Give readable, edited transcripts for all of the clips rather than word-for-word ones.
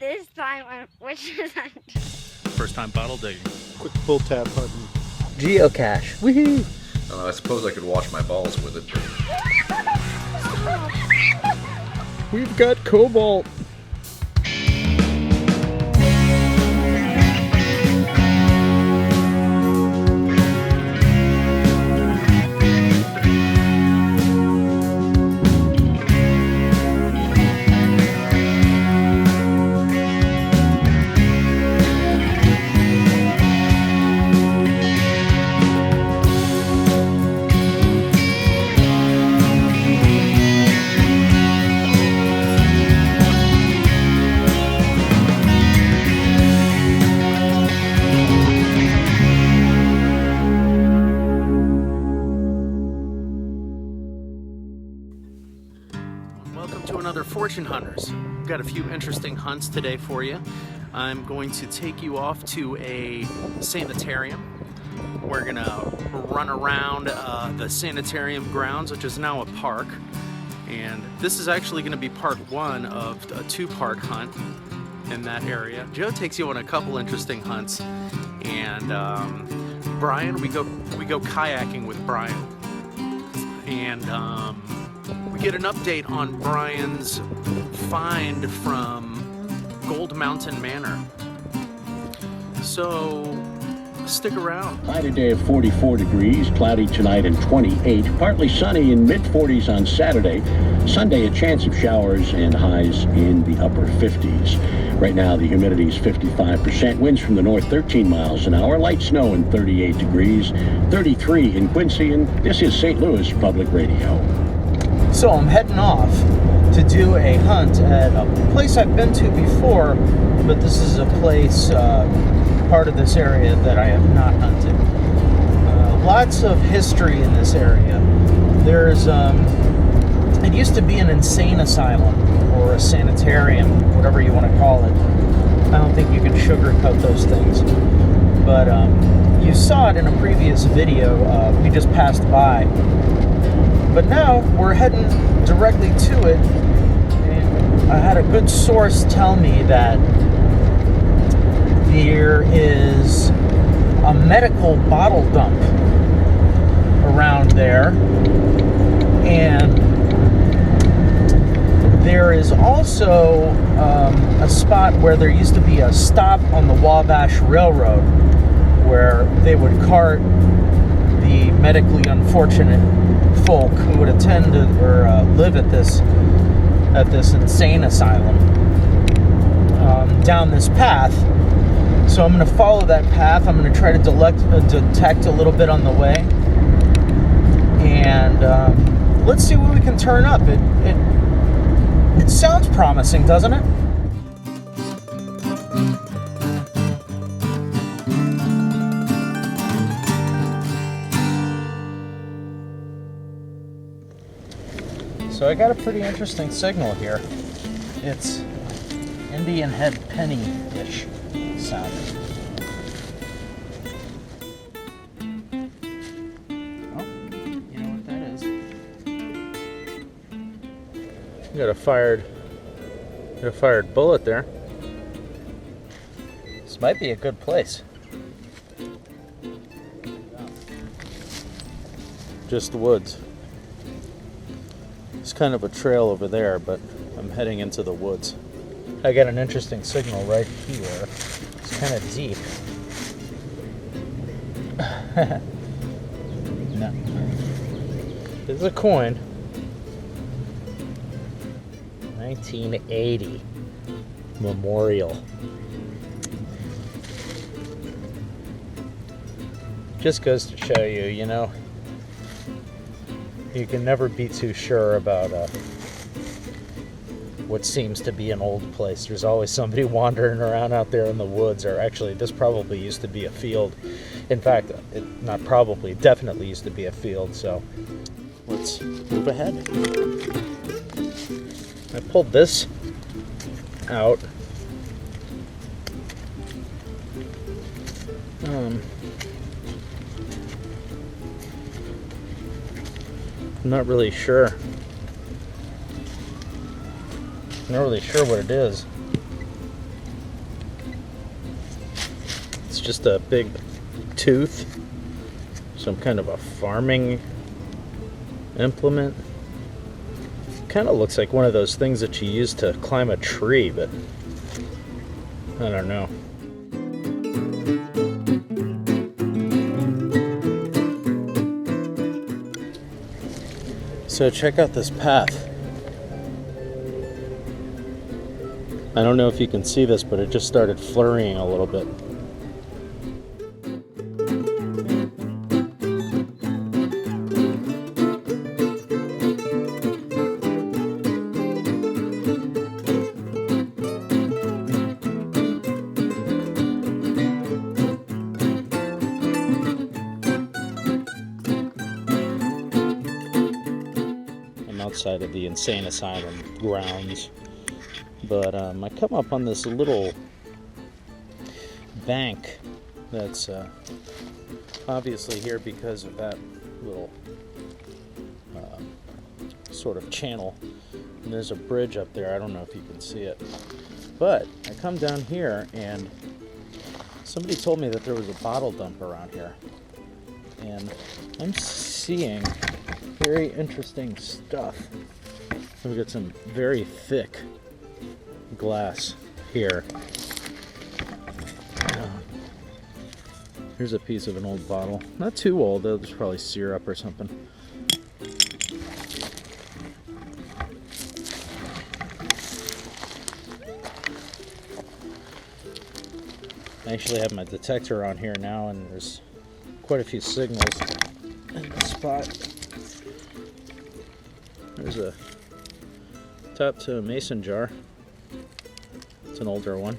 this time on witches hunt. First time bottle digging. Quick pull tab hunting. Geocache. Woohoo! I suppose I could wash my balls with it. We've got cobalt. Welcome to another Fortune Hunters. We've got a few interesting hunts today for you. I'm going to take you off to a sanitarium. We're gonna run around the sanitarium grounds, which is now a park. And this is actually gonna be part one of a two-part hunt in that area. Joe takes you on a couple interesting hunts. And Brian, we go kayaking with Brian. And we get an update on Brian's find from Gold Mountain Manor. So stick around. High today of 44 degrees, cloudy tonight and 28, partly sunny in mid-40s on Saturday. Sunday, a chance of showers and highs in the upper 50s. Right now, the humidity is 55%, winds from the north 13 miles an hour, light snow and 38 degrees, 33 in Quincy, and this is St. Louis Public Radio. So I'm heading off to do a hunt at a place I've been to before, but this is a place, part of this area that I have not hunted. Lots of history in this area. There's, it used to be an insane asylum or a sanitarium, whatever you want to call it. I don't think you can sugarcoat those things. But you saw it in a previous video we just passed by. But now we're heading directly to it, and I had a good source tell me that there is a medical bottle dump around there, and there is also a spot where there used to be a stop on the Wabash Railroad where they would cart the medically unfortunate folk who would attend or live at this insane asylum down this path. So I'm going to follow that path. I'm going to try to detect a little bit on the way, and let's see what we can turn up. It sounds promising, doesn't it? So I got a pretty interesting signal here. It's Indian head penny-ish sounding. Oh, you know what that is? You got a fired bullet there. This might be a good place. Just the woods. It's kind of a trail over there, but I'm heading into the woods. I got an interesting signal right here. It's kind of deep. No. There's a coin. 1980 memorial. Just goes to show you, you know, you can never be too sure about what seems to be an old place. There's always somebody wandering around out there in the woods, or actually this probably used to be a field. In fact, definitely used to be a field, so let's move ahead. I pulled this out. I'm not really sure. Not really sure what it is. just a big tooth. Some kind of a farming implement. Kind of looks like one of those things that you use to climb a tree, but I don't know. So check out this path. I don't know if you can see this, but it just started flurrying a little bit. I'm outside of the insane asylum grounds. But I come up on this little bank that's obviously here because of that little sort of channel. And there's a bridge up there. I don't know if you can see it. But I come down here and somebody told me that there was a bottle dump around here. And I'm seeing very interesting stuff. We've got some very thick glass here. Here's a piece of an old bottle. Not too old though, there's probably syrup or something. I actually have my detector on here now and there's quite a few signals in the spot. There's a top to a mason jar. It's an older one.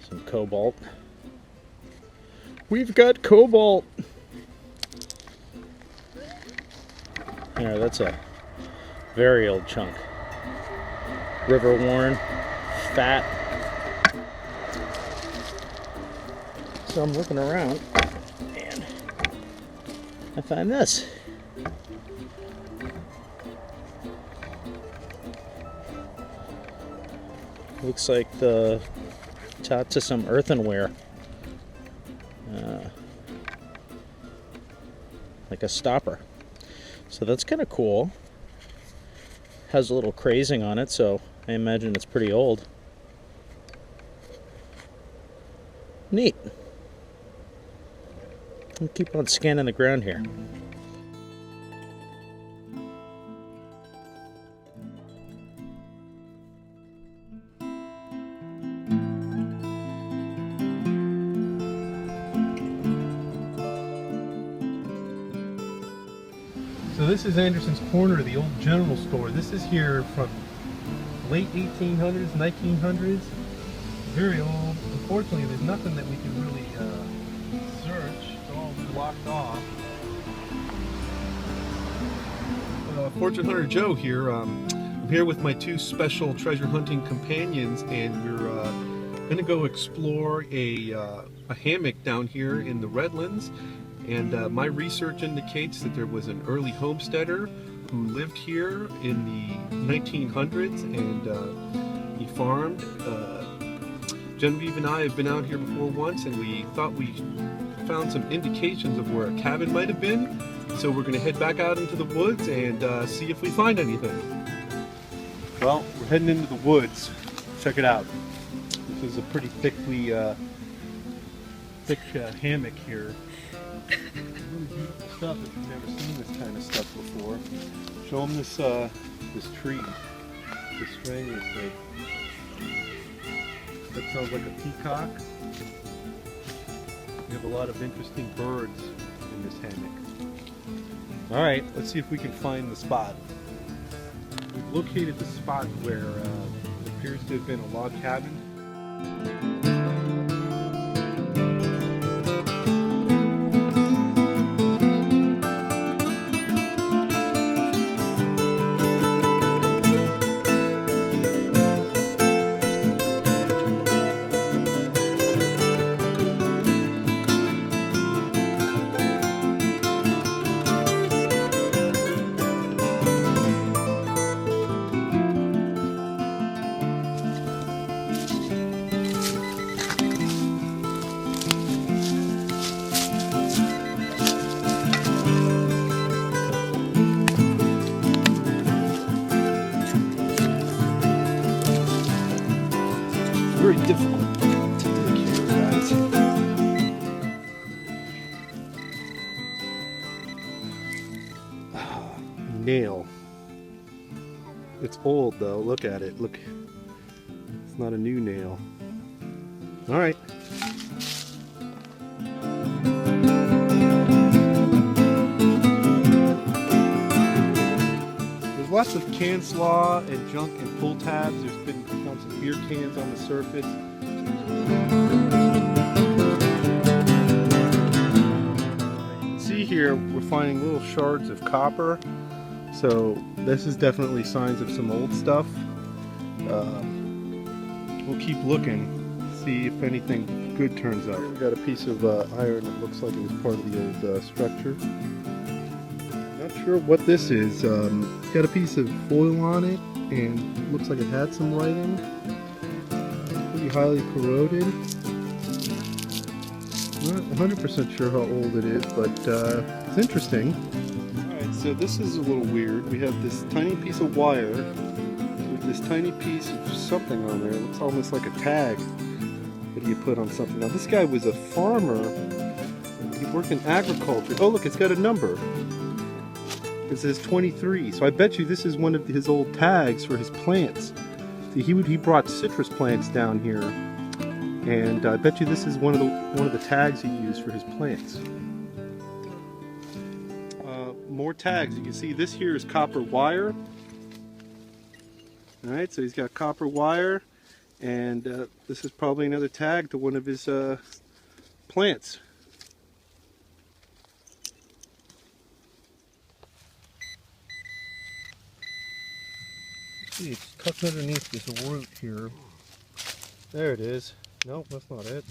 Some cobalt. We've got cobalt. There, that's a very old chunk. River worn, fat. So I'm looking around and I find this. Looks like the top to some earthenware. Like a stopper. So that's kind of cool. Has a little crazing on it, so I imagine it's pretty old. Neat. I'll keep on scanning the ground here. So this is Anderson's Corner, the old general store. This is here from late 1800s, 1900s. Very old. Unfortunately, there's nothing that we can really search. It's all blocked off. Fortune Hunter Joe here. I'm here with my two special treasure hunting companions, and we're going to go explore a hammock down here in the Redlands. And my research indicates that there was an early homesteader who lived here in the 1900s, and he farmed. Genevieve and I have been out here before once, and we thought we found some indications of where a cabin might have been. So we're going to head back out into the woods and see if we find anything. Well, we're heading into the woods. Check it out. This is a pretty thick hammock here. Really beautiful stuff if you've never seen this kind of stuff before. Show them this this tree, this stranger tree. That sounds like a peacock. We have a lot of interesting birds in this hammock. All right, let's see if we can find the spot. We've located the spot where it appears to have been a log cabin. very difficult to dig here, guys. Nail. It's old though. Look at it. Look. It's not a new nail. All right. There's lots of can slaw and junk and pull tabs. There's been found some beer cans on the surface. See here, we're finding little shards of copper. So this is definitely signs of some old stuff. We'll keep looking, see if anything good turns up. We've got a piece of iron that looks like it was part of the old structure. Not sure what this is. It's got a piece of foil on it and looks like it had some writing. Pretty highly corroded. Not 100% sure how old it is, but it's interesting. Alright, so this is a little weird. We have this tiny piece of wire with this tiny piece of something on there. It looks almost like a tag that you put on something. Now this guy was a farmer. He worked in agriculture. Oh look, it's got a number. It says 23. So I bet you this is one of his old tags for his plants. See, he brought citrus plants down here. And I bet you this is one of the tags he used for his plants. More tags. You can see this here is copper wire. All right, so he's got copper wire, and this is probably another tag to one of his plants. See, it's tucked underneath this root here. There it is. Nope, that's not it.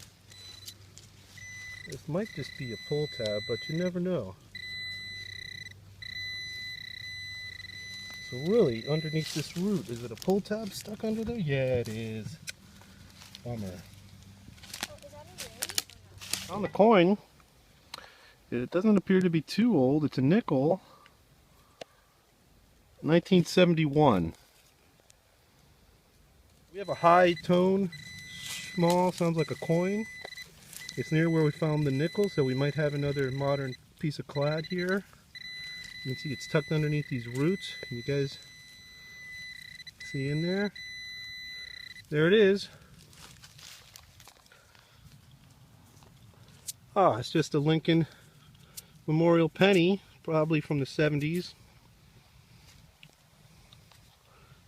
This might just be a pull tab, but you never know. So really, underneath this root, is it a pull tab stuck under there? Yeah, it is. Bummer. Oh, is that a ring? On the coin, it doesn't appear to be too old. It's a nickel. 1971. We have a high tone. Small, sounds like a coin. It's near where we found the nickel, so we might have another modern piece of clad here. You can see it's tucked underneath these roots. Can you guys see in there? There it is. Ah, it's just a Lincoln Memorial penny, probably from the 70s.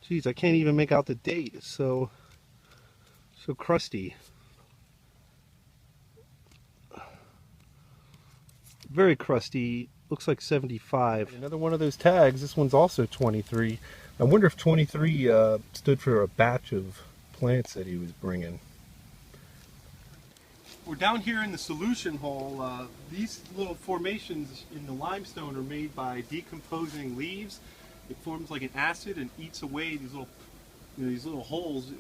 Geez, I can't even make out the date. It's so crusty. Very crusty. Looks like 75. Another one of those tags. This one's also 23. I wonder if 23 stood for a batch of plants that he was bringing. We're down here in the solution hole. These little formations in the limestone are made by decomposing leaves. It forms like an acid and eats away these little holes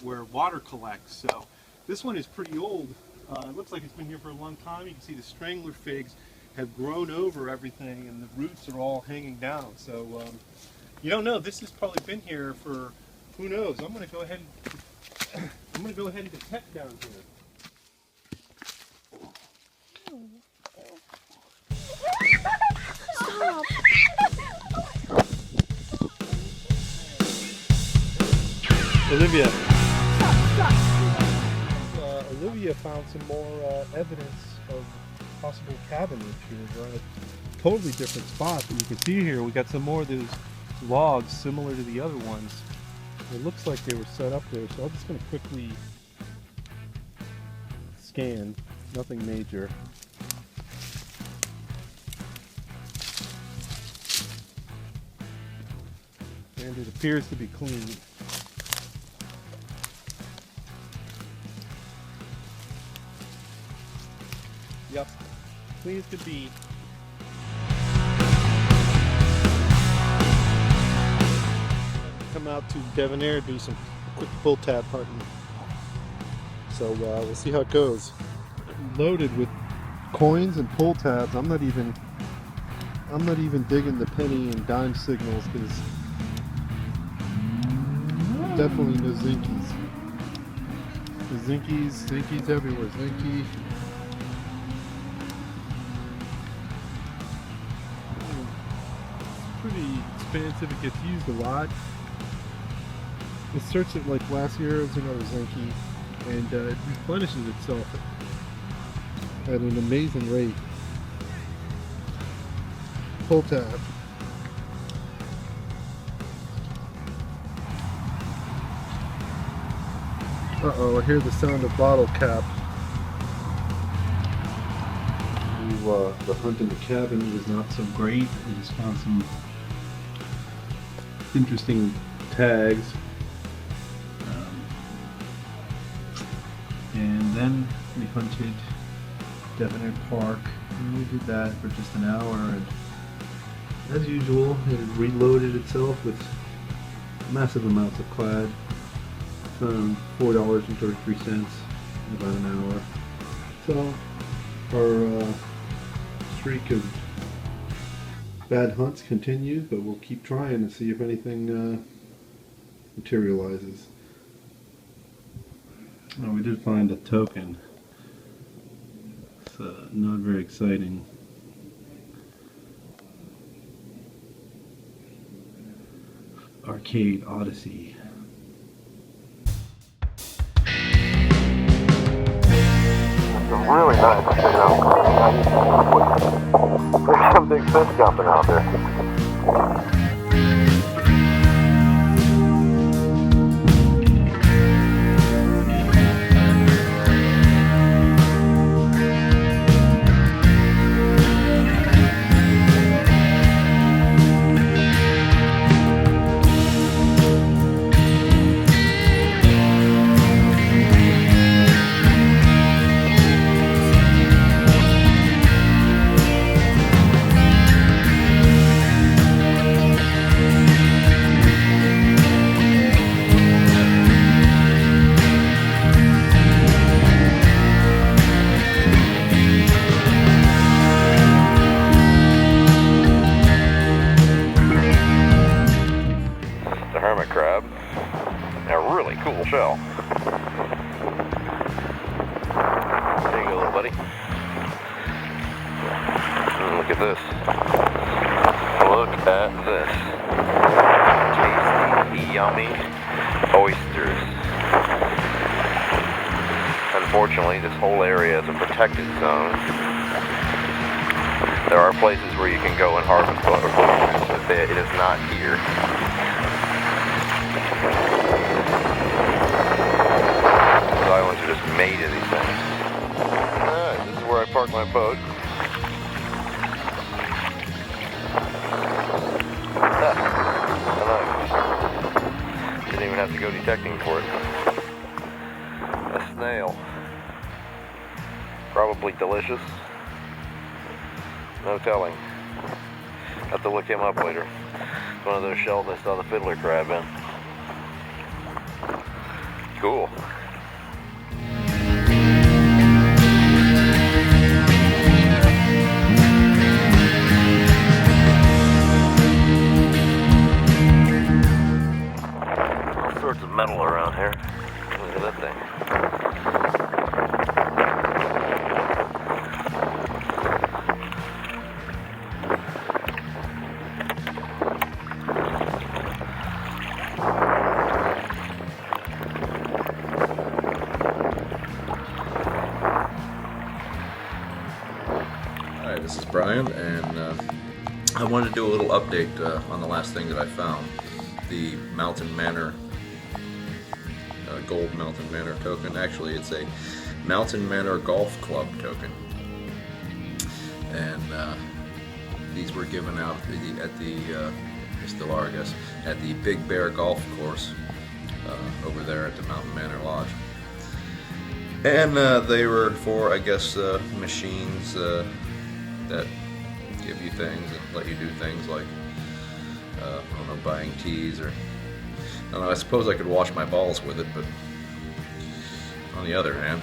where water collects. So this one is pretty old. It looks like it's been here for a long time. You can see the strangler figs have grown over everything, and the roots are all hanging down. So you don't know. This has probably been here for who knows. I'm going to go ahead and detect down here. Stop. Olivia. Olivia found some more evidence of possible cabinage here. We're on a totally different spot, but you can see here we got some more of those logs similar to the other ones. It looks like they were set up there, so I'm just going to quickly scan. Nothing major. And it appears to be clean. Yep, clean as could be. Come out to Debonair, do some quick pull tab hunting. So we'll see how it goes. Loaded with coins and pull tabs. I'm not even digging the penny and dime signals because definitely no zinkies. The Zinkies everywhere, Zinky. It's pretty expansive, it gets used a lot. It starts at like last year, it was another Zinky, and it replenishes itself at an amazing rate. Pull tab. Uh-oh, I hear the sound of bottle cap. The hunt in the cabin was not so great. We just found some interesting tags. And then we hunted Debonair Park, and we did that for just an hour, and as usual, it had reloaded itself with massive amounts of clad. $4.33 in about an hour. So our streak of bad hunts continues, but we'll keep trying to see if anything materializes. Oh, we did find a token. It's not very exciting. Arcade Odyssey. Really nice, you know. There's some big fish jumping out there. Hermit crab. A really cool shell. There you go, little buddy. And look at this. Look at this. Tasty, yummy oysters. Unfortunately, this whole area is a protected zone. There are places where you can go and harvest oysters, but it is not here. Islands are just made of these things. Alright, this is where I park my boat. Nice. Didn't even have to go detecting for it. A snail. Probably delicious. No telling. Have to look him up later. It's one of those shells I saw the fiddler crab in. Cool. Of metal around here. Look at that thing. Hi, this is Brian, and I wanted to do a little update on the last thing that I found. The Mountain Manor Gold Mountain Manor token. Actually, it's a Mountain Manor Golf Club token, and these were given out at the they still are, I guess, at the Big Bear Golf Course over there at the Mountain Manor Lodge, and they were for, I guess, machines that give you things and let you do things like I don't know, buying teas, or I don't know, I suppose I could wash my balls with it, but on the other hand,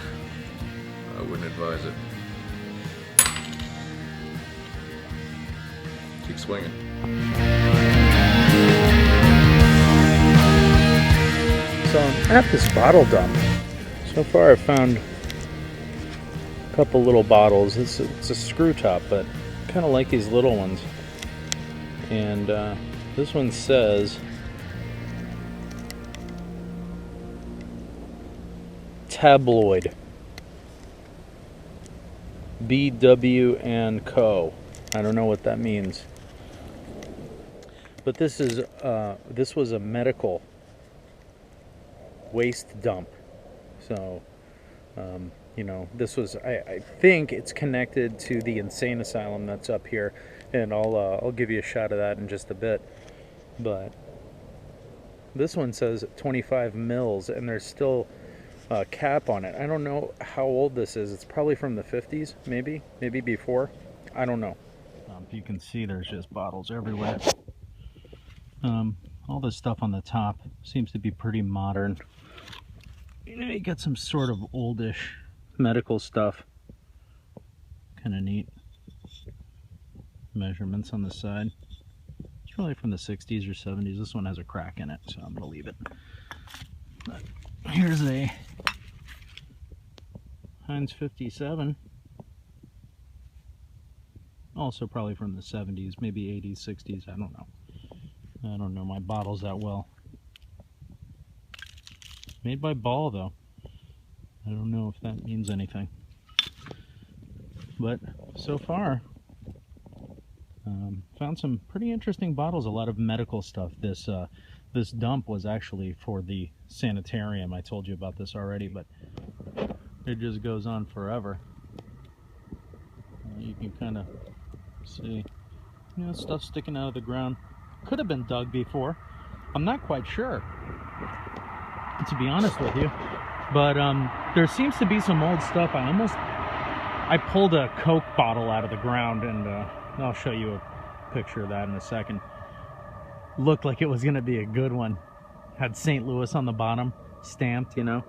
I wouldn't advise it. Keep swinging. So I'm at this bottle dump. So So far I've found a couple little bottles. It's a screw top, but kind of like these little ones. And this one says tabloid. BW and Co. I don't know what that means. But this was a medical waste dump. So, you know, this was, I think it's connected to the insane asylum that's up here, and I'll give you a shot of that in just a bit. But this one says 25 mils, and there's still a cap on it. I don't know how old this is. It's probably from the 50s, maybe before. I don't know. You can see there's just bottles everywhere. All this stuff on the top seems to be pretty modern. You know, you got some sort of oldish medical stuff. Kind of neat. Measurements on the side. It's probably from the 60s or 70s. This one has a crack in it, so I'm going to leave it. But here's a Heinz 57. Also probably from the 70s, maybe 80s, 60s, I don't know. I don't know my bottles that well. Made by Ball, though. I don't know if that means anything. But so far, found some pretty interesting bottles, a lot of medical stuff. This dump was actually for the sanitarium. I told you about this already, but it just goes on forever. You can kind of see, you know, stuff sticking out of the ground. Could have been dug before. I'm not quite sure, to be honest with you. But there seems to be some old stuff. I pulled a Coke bottle out of the ground, and I'll show you a picture of that in a second. Looked like it was going to be a good one. Had St. Louis on the bottom, stamped, you know,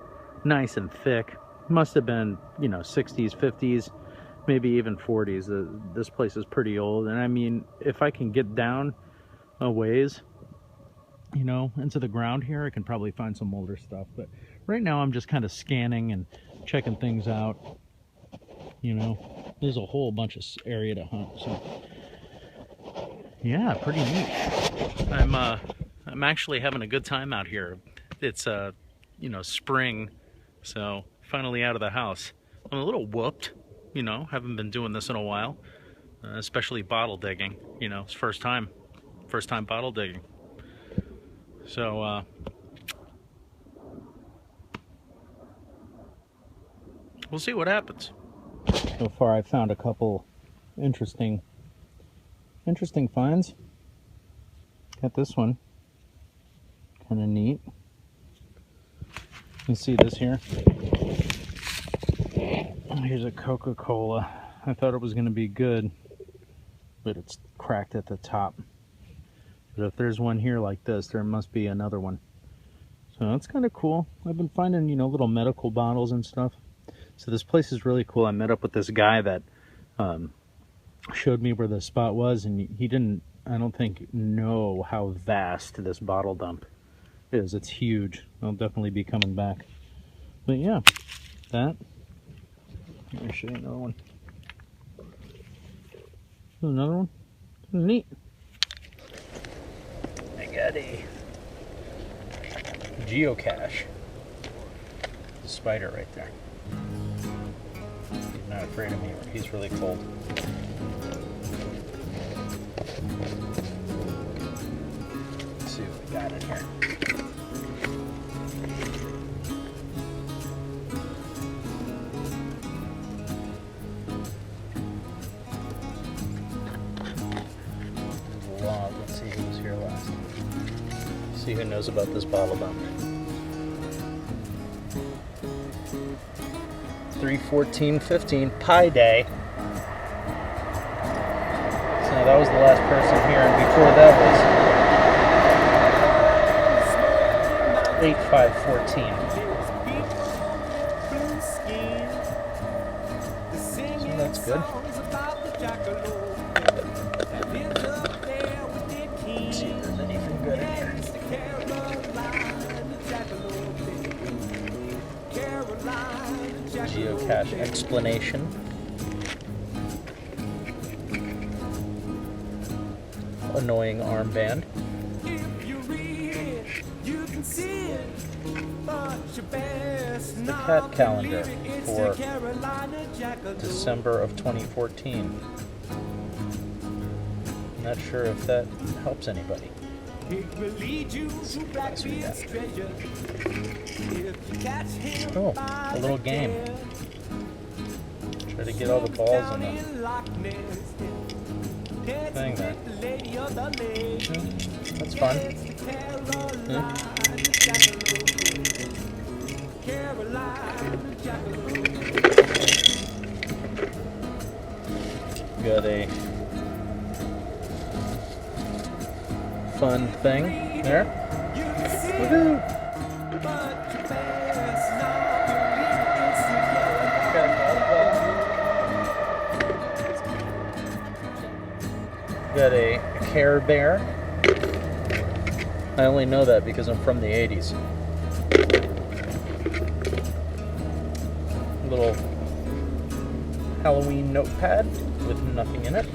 nice and thick. Must have been, you know, 60s, 50s, maybe even 40s. This place is pretty old, and I mean, if I can get down a ways, you know, into the ground here, I can probably find some older stuff. But right now I'm just kind of scanning and checking things out. You know, there's a whole bunch of area to hunt, so yeah, pretty neat. I'm actually having a good time out here. It's you know, spring, so finally out of the house. I'm a little whooped, you know, haven't been doing this in a while, especially bottle digging. You know, it's first time bottle digging. So we'll see what happens. So far I've found a couple interesting finds. Got this one, kind of neat. You can see this here. Here's a Coca-Cola. I thought it was going to be good, but it's cracked at the top. But if there's one here like this, there must be another one. So that's kind of cool. I've been finding, you know, little medical bottles and stuff. So this place is really cool. I met up with this guy that showed me where the spot was, and he didn't, I don't think, know how vast this bottle dump is. It's huge. I'll definitely be coming back. But yeah, that. Let me show you another one. There's another one. Neat. I got a geocache. The spider right there. He's not afraid of me. He's really cold. Let's see what we got in here. Let's see who was here last. See who knows about this bottle dump. 3/14/15 Pi Day. So that was the last person here, and before that was 8/5/14. So that's good. Let's see if there's anything good in here. geocache explanation. Annoying armband. The cat calendar for December of 2014. Not sure if that helps anybody. Oh, a little game. Try to get all the balls in the thing there. That's fun. Got a fun thing there. Woohoo! Got a Care Bear. I only know that because I'm from the 80s. Little Halloween notepad with nothing in it.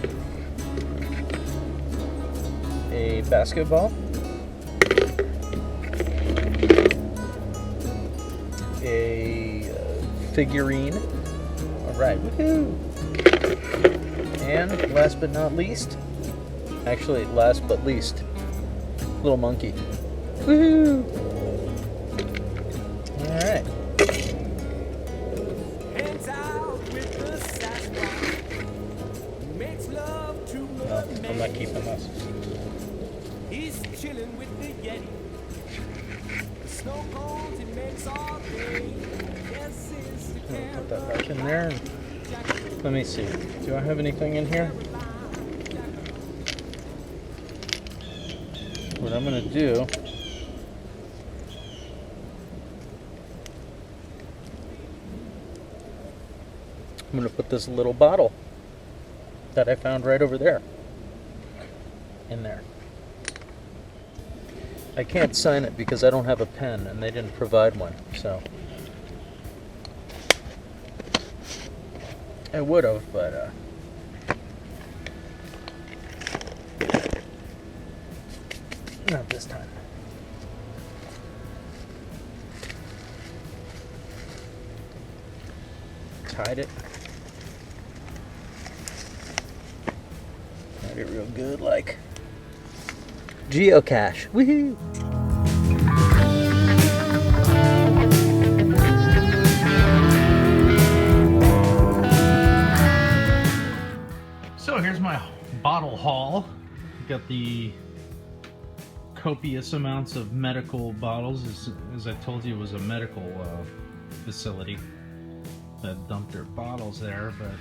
A basketball. A figurine. Alright, woohoo! And last but not least, actually last but least, little monkey. Woohoo! Alright. No, I'm not keeping this. He's chilling with the Yeti. The snow cones he makes all day. Put that back in there. Let me see. Do I have anything in here? What I'm going to do, I'm going to put this little bottle that I found right over there in there. I can't sign it because I don't have a pen and they didn't provide one, so I would have, but not this time. Tied it. Tied it real good, like geocache. Woohoo! So here's my bottle haul. Got the copious amounts of medical bottles. As I told you, it was a medical facility that dumped their bottles there, but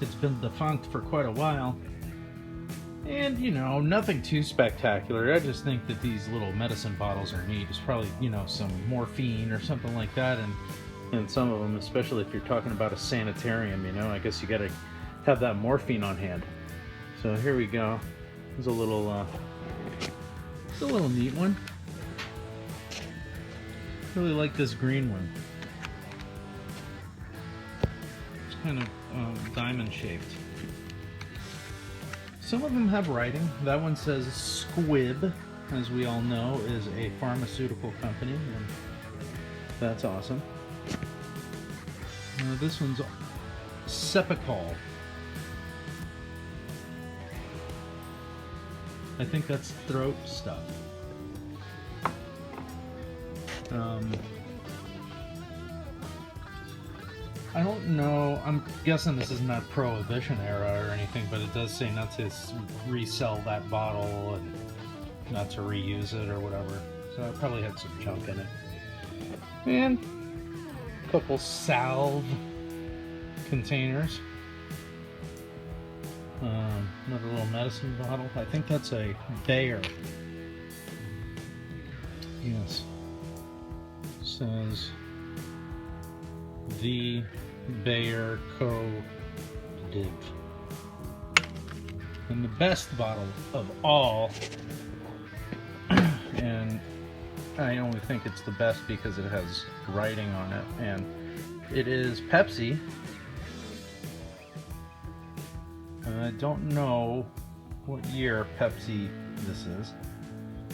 it's been defunct for quite a while. And, you know, nothing too spectacular. I just think that these little medicine bottles are neat. It's probably, you know, some morphine or something like that. And some of them, especially if you're talking about a sanitarium, you know, I guess you gotta have that morphine on hand. So here we go. There's a little, it's a little neat one. Really like this green one. It's kind of diamond shaped. Some of them have writing. That one says Squib, as we all know, is a pharmaceutical company, and that's awesome. This one's Sepicol. I think that's throat stuff. I don't know, I'm guessing this is not Prohibition era or anything, but it does say not to resell that bottle and not to reuse it or whatever. So it probably had some junk in it. And a couple salve containers. Another little medicine bottle. I think that's a Bayer. Yes. It says the Bayer Co. Div. And the best bottle of all, and I only think it's the best because it has writing on it and It is Pepsi. I don't know what year Pepsi this is.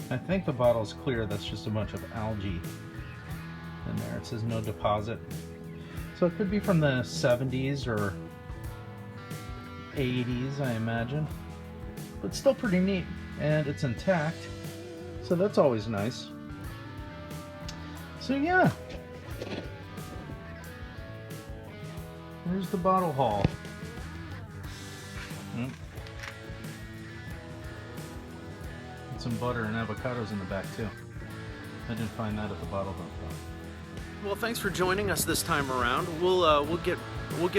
I think the bottle's clear. That's just a bunch of algae in there. It says no deposit. So it could be from the 70s or 80s, I imagine. But still pretty neat. And it's intact. So that's always nice. So yeah. There's the bottle haul. And some butter and avocados in the back too. I didn't find that at the bottle dump though. Well, thanks for joining us this time around. We'll get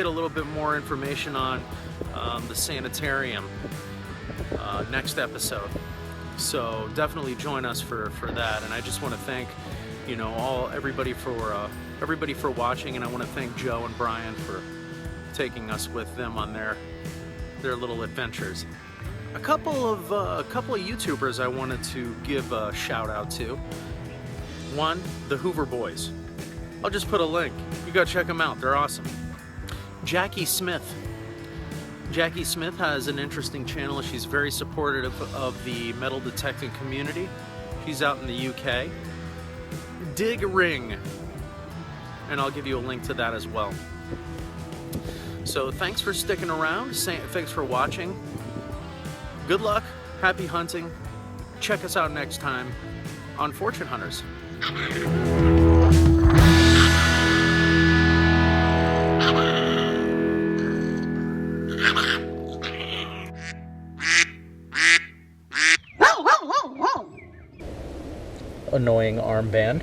a little bit more information on the sanitarium next episode. So definitely join us for that. And I just want to thank, you know, everybody for watching, and I want to thank Joe and Brian for taking us with them on their little adventures. A couple of YouTubers I wanted to give a shout out to. One, the Hoover Boys. I'll just put a link. You gotta check them out. They're awesome. Jackie Smith. Jackie Smith has an interesting channel. She's very supportive of the metal detecting community. She's out in the UK. Dig Ring. And I'll give you a link to that as well. So thanks for sticking around. Thanks for watching. Good luck. Happy hunting. Check us out next time on Fortune Hunters. Annoying armband.